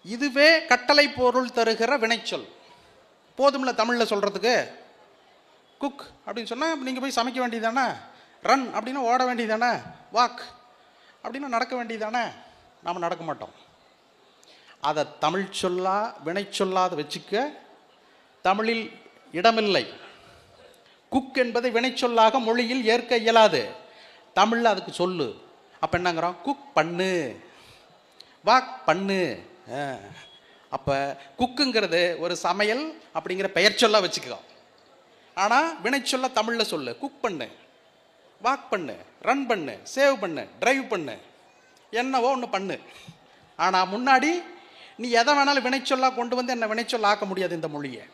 இதுவே கட்டளை பொருள் தருகிற வினைச்சொல். போதும்ல தமிழில் சொல்றதுக்கு. குக் அப்படின்னு சொன்னால் நீங்கள் போய் சமைக்க வேண்டியதானே, ரன் அப்படின்னா ஓட வேண்டியதானே, வாக் அப்படின்னா நடக்க வேண்டியதானே. நாம் நடக்க மாட்டோம். அதை தமிழ் சொல்லா வினைச்சொல்லாத வச்சுக்க தமிழில் இடமில்லை. குக் என்பதை வினைச்சொல்லாக மொழியில் ஏற்க இயலாது. தமிழில் அதுக்கு சொல்லு. அப்போ என்னங்கிறோம், குக் பண்ணு, வாக் பண்ணு. அப்போ குக்குங்கிறது ஒரு சமையல் அப்படிங்கிற பெயர் சொல்ல வச்சுக்கோ. ஆனால் வினைச்சொல்ல தமிழில் சொல்லு. குக் பண்ணு, வாக் பண்ணு, ரன் பண்ணு, சேவ் பண்ணு, டிரைவ் பண்ணு, என்னவோ ஒன்று பண்ணு. ஆனால் முன்னாடி நீ எதை வேணாலும் வினைச்சொல்லாக கொண்டு வந்து என்ன வினைச்சொல்ல ஆக்க முடியாது. இந்த மொழியை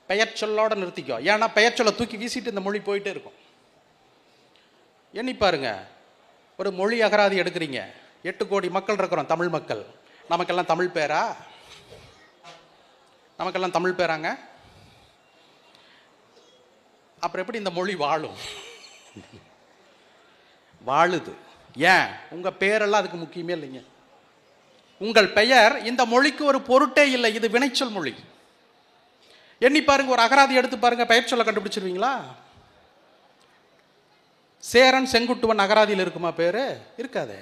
பெயர் சொல்லோட நிறுத்திக்கோ. ஏன்னா பெயர் சொல்ல தூக்கி வீசிட்டு இந்த மொழி போயிட்டே இருக்கும். எண்ணி பாருங்க, ஒரு மொழி அகராதி எடுக்கிறீங்க, 8 கோடி மக்கள் இருக்கிறோம், தமிழ் மக்கள். நமக்கெல்லாம் தமிழ் பேரா? நமக்கெல்லாம் தமிழ் பேராங்க? அப்புறம் எப்படி இந்த மொழி வாழும்? வாழுது. ஏன்? உங்க பேரெல்லாம் அதுக்கு முக்கியமே இல்லைங்க. உங்கள் பெயர் இந்த மொழிக்கு ஒரு பொருட்டே இல்லை. இது வினைச்சொல் மொழி. எண்ணி பாருங்க, ஒரு அகராதி எடுத்து பாருங்க, பெயர் சொல்ல கண்டுபிடிச்சிருவீங்களா? சேரன் செங்குட்டுவன் அகராதியில் இருக்குமா பேரு? இருக்காதே.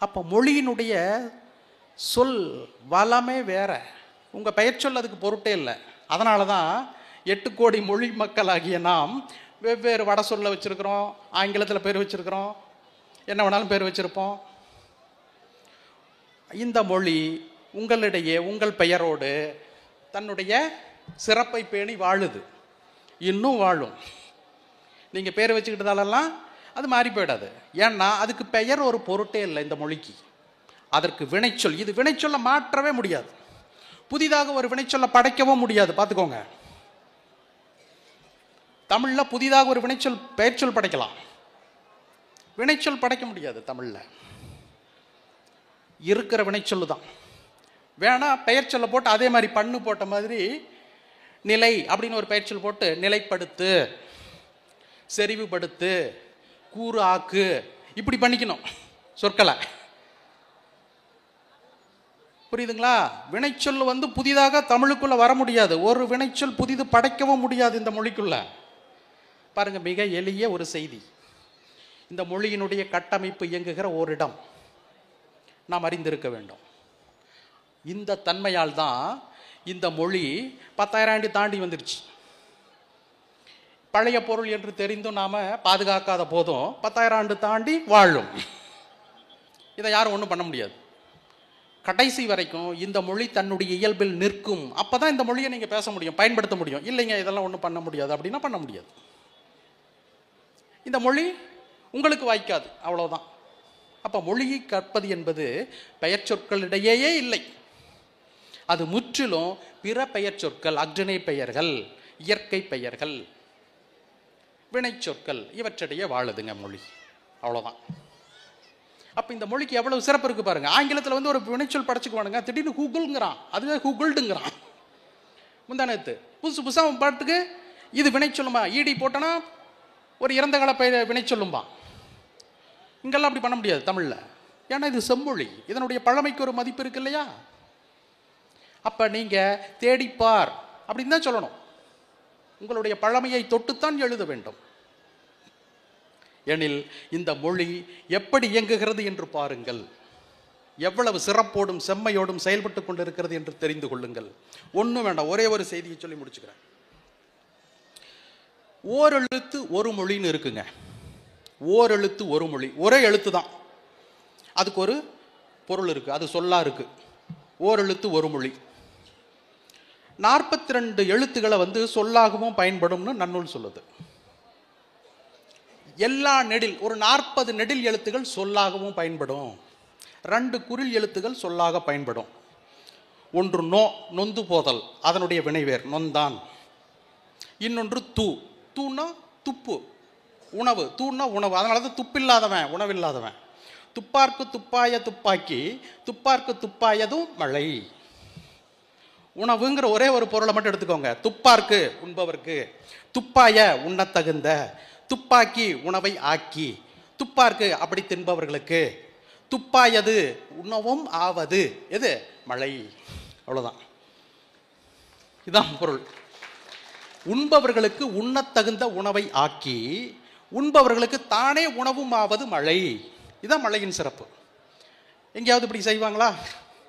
அப்போ மொழியினுடைய சொல் வளமே வேற. உங்கள் பெயர் சொல் அதுக்கு பொருட்டே இல்லை. அதனால தான் 8 கோடி மொழி மக்களாகிய நாம் வெவ்வேறு வட சொல்ல வச்சுருக்கிறோம், ஆங்கிலத்தில் பேர் வச்சுருக்கிறோம், என்ன வேணாலும் பேர் வச்சுருப்போம். இந்த மொழி உங்களிடையே உங்கள் பெயரோடு தன்னுடைய சிறப்பை பேணி வாழுது, இன்னும் வாழும். நீங்கள் பேர் வச்சுக்கிட்டதாலெல்லாம் அது மாறி போயிடாது. ஏன்னா அதுக்கு பெயர் ஒரு பொருட்டே இல்லை இந்த மொழிக்கு. அதற்கு வினைச்சொல், இது வினைச்சொல்ல மாற்றவே முடியாது. புதிதாக ஒரு வினைச்சொல்ல படைக்கவும் முடியாது. பார்த்துக்கோங்க, தமிழில் புதிதாக ஒரு வினைச்சொல் பெயர்ச்சொல் படைக்கலாம், வினைச்சொல் படைக்க முடியாது. தமிழில் இருக்கிற வினைச்சொல்லு தான். வேணா பெயர் சொல்ல போட்டு அதே மாதிரி பண்ணு போட்ட மாதிரி நிலை அப்படின்னு ஒரு பெயர்ச்சொல் போட்டு நிலைப்படுத்து, செறிவுபடுத்து, கூறு ஆக்கு, இப்படி பண்ணிக்கணும் சொற்களை. புரியுதுங்களா? வினைச்சொல் வந்து புதிதாக தமிழுக்குள்ள வர முடியாது. ஒரு வினைச்சொல் புதிது படைக்கவும் முடியாது இந்த மொழிக்குள்ள. பாருங்க, மிக எளிய ஒரு செய்தி. இந்த மொழியினுடைய கட்டமைப்பு இயங்குகிற ஓரிடம் நாம் அறிந்திருக்க வேண்டும். இந்த தன்மையால் தான் இந்த மொழி 10,000 ஆண்டு தாண்டி வந்துருச்சு. பழைய பொருள் என்று தெரிந்தும் நாம பாதுகாக்காத போதும் 10,000 ஆண்டு தாண்டி வாழும். இதை யாரும் ஒன்றும் பண்ண முடியாது. கடைசி வரைக்கும் இந்த மொழி தன்னுடைய இயல்பில் நிற்கும். அப்பதான் இந்த மொழியை நீங்க பேச முடியும், பயன்படுத்த முடியும். இல்லைங்க இதெல்லாம் ஒன்றும் பண்ண முடியாது அப்படின்னா பண்ண முடியாது. இந்த மொழி உங்களுக்கு வாய்க்காது, அவ்வளவுதான். அப்ப மொழியை கற்பது என்பது பெயர் சொற்களிடையே இல்லை. அது முற்றிலும் பிற பெயர் சொற்கள், அக்ரிணை பெயர்கள், இயற்கை பெயர்கள், வினை சொற்கள் இவற்றிடையே வாழுதுங்க மொழி, அவ்வளவுதான். அப்ப இந்த மொழிக்கு எவ்வளவு சிறப்பு இருக்கு பாருங்க. ஆங்கிலத்தில் வந்து ஒரு வினைச்சொல் படைச்சுக்குவானுங்க, திடீர்னு கூகுள்ங்கிறான், அதுவே கூகுள்டுங்கிறான். முந்தானத்து புதுசு புதுசாக பாட்டுக்கு இது வினைச்சொல்லுமா, ஈடி போட்டனா ஒரு இறந்த கால வினைச்சொல்லும்பா. இங்கெல்லாம் அப்படி பண்ண முடியாது தமிழ்ல. ஏன்னா இது செம்மொழி, இதனுடைய பழமைக்கு ஒரு மதிப்பு இருக்கு இல்லையா? அப்ப நீங்க தேடிப்பார் அப்படின்னு தான் சொல்லணும். உங்களுடைய பழமையை தொட்டுத்தான் எழுத வேண்டும். எனில் இந்த மொழி எப்படி இயங்குகிறது என்று பாருங்கள். எவ்வளவு சிறப்போடும் செம்மையோடும் செயல்பட்டு கொண்டிருக்கிறது என்று தெரிந்து கொள்ளுங்கள். ஒன்றும் வேண்டாம், ஒரே ஒரு செய்தியை சொல்லி முடிச்சுக்கிறேன். ஓரெழுத்து ஒரு மொழின்னு இருக்குங்க. ஓரெழுத்து ஒரு மொழி, ஒரே எழுத்து தான், அதுக்கு ஒரு பொருள் இருக்கு, அது சொல்லா இருக்கு. ஓரெழுத்து ஒரு மொழி. 42 எழுத்துக்களை வந்து சொல்லாகவும் பயன்படும்னு நன்னூல் சொல்லுது. எல்லா நெடில் ஒரு 40 நெடில் எழுத்துகள் சொல்லாகவும் பயன்படும். 2 குறில் எழுத்துகள் சொல்லாக பயன்படும். ஒன்று நோ, நொந்து போதல், அதனுடைய வினைவேர் நொந்தான். இன்னொன்று தூ, தூன்னா துப்பு, உணவு, தூன்னா உணவு, அதனால தான் துப்பில்லாதவன் உணவில்லாதவன். துப்பார்க்கு துப்பாய துப்பாக்கி, துப்பார்க்கு துப்பாயதும் மழை. உணவுங்கிற ஒரே ஒரு பொருளை மட்டும் எடுத்துக்கோங்க. துப்பார்க்கு உண்பவர்க்கு, துப்பாய உண்ணத்தகுந்த, துப்பாக்கி உணவை ஆக்கி, துப்பார்க்கு அப்படி தின்பவர்களுக்கு, துப்பாயது உணவும் ஆவது எது, மழை. அவ்வளவுதான், இதுதான் பொருள். உண்பவர்களுக்கு உண்ணத்தகுந்த உணவை ஆக்கி, உண்பவர்களுக்கு தானே உணவும் ஆவது மழை. இதுதான் மழையின் சிறப்பு. எங்கேயாவது இப்படி செய்வாங்களா?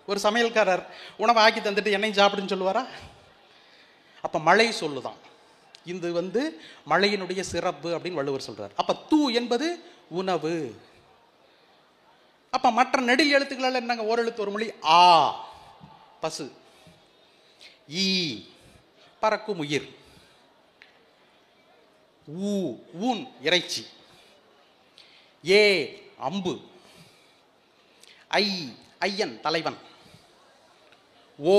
ஒரு சமையல்காரர் உணவை ஆக்கி தந்துட்டு என்னையும் சாப்பிடுன்னு சொல்லுவாரா? அப்ப மழை சொல்லுதான். இது வந்து மழையினுடைய சிறப்பு அப்படின்னு வள்ளுவர் சொல்றார். அப்ப தூ என்பது உணவு. அப்ப மற்ற நெடில் எழுத்துக்கள் என்னங்க? ஓரெழுத்து ஒரு மொழி. ஆ பசு, ஈ பறக்கும் உயிர், ஊ ஊன் இறைச்சி, ஏ அம்பு, ஐ ஐயன் தலைவன், ஓ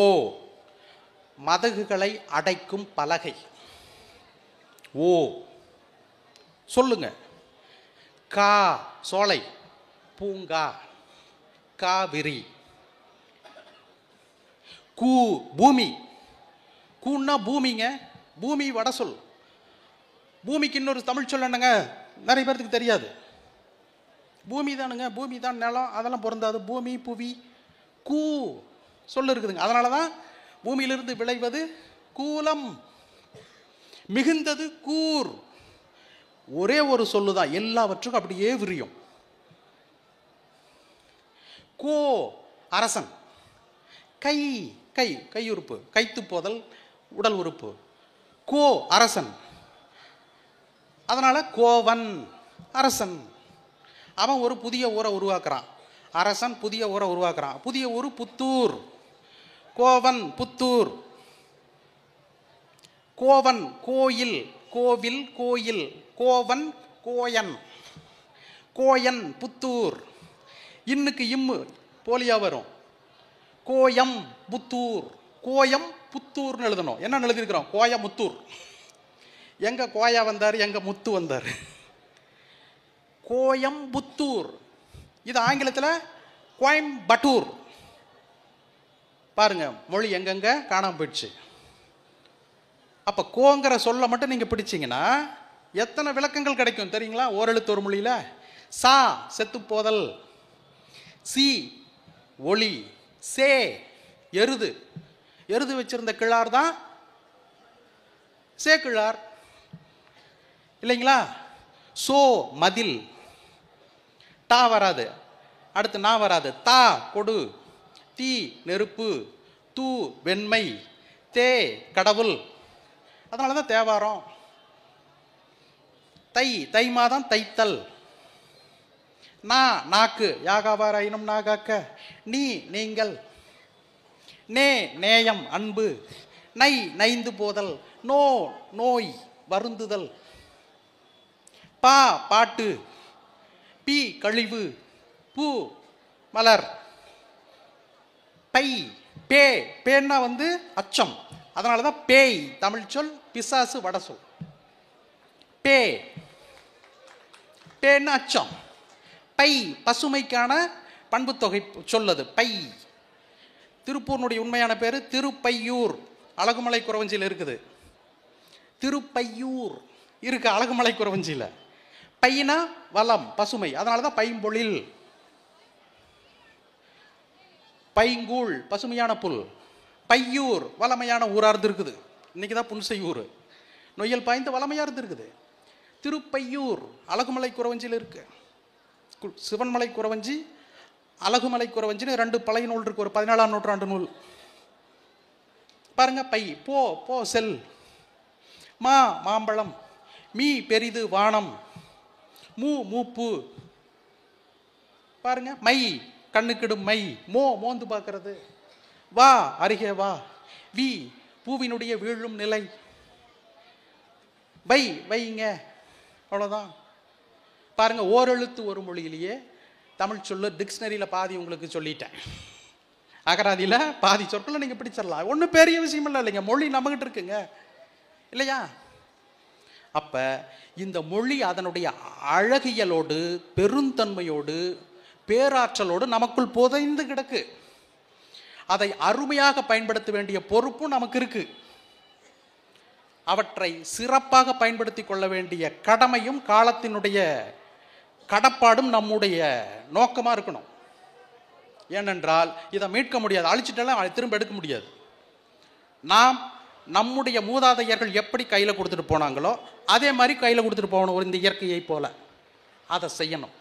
மதகுகளை அடைக்கும் பலகை. ஓ சொல்லுங்க. கா சோலை, பூங்கா, காவிரி. கூ பூமி, கூன்னா பூமிங்க, பூமி வட சொல். பூமிக்கு இன்னொரு தமிழ் சொல் என்னங்க? நிறைய பேருக்கு தெரியாது. பூமி தானுங்க, பூமி தான், நிலம் அதெல்லாம் பொருந்தாது. பூமி புவி, கூ சொல்லு இருக்குதுங்க. அதனால தான் பூமியிலிருந்து விளைவது கூலம், மிகுந்தது கூர். ஒரே ஒரு சொல்லுதான், எல்லாவற்றுக்கும் அப்படியே விரியும். கோ அரசன், கை கை கையுறுப்பு, கைத்து போதல் உடல் உறுப்பு. கோ அரசன், அதனால கோவன் அரசன். அவன் ஒரு புதிய ஊரை உருவாக்குறான். அரசன் புதிய ஊரை உருவாக்குறான். புதிய ஊர் புத்தூர். கோவன் புத்தூர். கோவன் கோயில், கோவில் கோயில். கோவன் கோயன், கோயன் புத்தூர். இன்னுக்கு இம்மு போலியா வரும். கோயம் புத்தூர். கோயம் புத்தூர்னு எழுதணும். என்ன எழுதியிருக்கிறோம்? கோயமுத்தூர். எங்க கோயா வந்தார், எங்க முத்து வந்தார்? கோயம்புத்தூர். இது ஆங்கிலத்தில் கோயம்பட்டூர். பாருங்க மொழி எங்கெங்க காணாம போயிடுச்சு. அப்ப கோங்கிற சொல்ல மட்டும் நீங்க பிடிச்சீங்கன்னா எத்தனை விளக்கங்கள் கிடைக்கும் தெரியுங்களா ஓரெழுத்து ஒரு மொழியில? சா செத்து போதல், சி ஒளி, சே எருது. எருது வச்சிருந்த கிழார் தான் சேக்கிழார் இல்லைங்களா? சோ மதில், டா வராது, அடுத்து நா வராது, தா கொடு, தீ நெருப்பு, தூ வெண்மை, தே கடவுள். அதனால தான் தேவாரம். தை தை மாதம் தைத்தல், நா நாக்கு யாகாவாராயினும் நாகாக்க, நீ நீங்கள், நே நேயம் அன்பு, நை நைந்து போதல், நோ நோய் வருந்துதல், பா பாட்டு, பி கழிவு, பூ மலர், பை பே பேன்னா அச்சம். அதனால தான் பேய் தமிழ் சொல், பிசாசு வட சொல். பே பேன்னா அச்சம். பை பசுமைக்கான பண்பு தொகை சொல்லது பை. திருப்பூர்னுடைய உண்மையான பேரு திருப்பையூர், அழகுமலை குறவஞ்சியில் இருக்குது. திருப்பையூர் இருக்கு அழகுமலை குறவஞ்சியில். பையனா வளம் பசுமை, அதனால தான் பைம்பொழில். பைங்கூழ் பசுமையான புல், பையூர் வளமையான ஊரார்ந்து இருக்குது. இன்னைக்கு தான் புன்சையூர் நொய்யல் பாய்ந்து வளமையா இருந்திருக்குது. திருப்பையூர் அழகுமலை குறவஞ்சியில் இருக்கு. சிவன்மலை குறவஞ்சி, அழகுமலை குறவஞ்சின்னு 2 பழைய நூல் இருக்கு, ஒரு 14ஆம் நூற்றாண்டு நூல் பாருங்க. பை போ போ செல், மா மாம்பழம், மீ பெரிது வானம், மூ மூப்பு பாருங்க. மை கண்ணுக்கிடும் மை, மோ மோந்து பார்க்கறது, வா அருகே வா, வி பூவினுடைய வீழும் நிலை, வை வைங்க. அவ்வளோதான் பாருங்க. ஓரெழுத்து ஒரு மொழியிலேயே தமிழ் சொல்லு டிக்ஷனரியில் பாதி உங்களுக்கு சொல்லிட்டேன். அகராதியில் பாதி சொற்களை நீங்கள் பிடிச்சிடலாம். ஒன்றும் பெரிய விஷயம் இல்லை இல்லைங்க, மொழி நம்மகிட்ட இருக்குங்க இல்லையா? அப்போ இந்த மொழி அதனுடைய அழகியலோடு, பெருந்தன்மையோடு, பேராற்றலோடு நமக்குள் புதைந்து கிடக்கு. அதை அருமையாக பயன்படுத்த வேண்டிய பொறுப்பும் நமக்கு இருக்கு. அவற்றை சிறப்பாக பயன்படுத்தி கொள்ள வேண்டிய கடமையும் காலத்தினுடைய கடப்பாடும் நம்முடைய நோக்கமாக இருக்கணும். ஏனென்றால் இதை மீட்க முடியாது, அழிச்சிட்டெல்லாம் திரும்ப எடுக்க முடியாது. நாம் நம்முடைய மூதாதையர்கள் எப்படி கையில் கொடுத்துட்டு போனாங்களோ அதே மாதிரி கையில் கொடுத்துட்டு போகணும். இந்த இயற்கையை போல அதை செய்யணும்.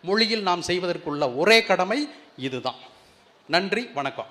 மொழியில் நாம் செய்வதற்குள்ள ஒரே கடமை இதுதான். நன்றி, வணக்கம்.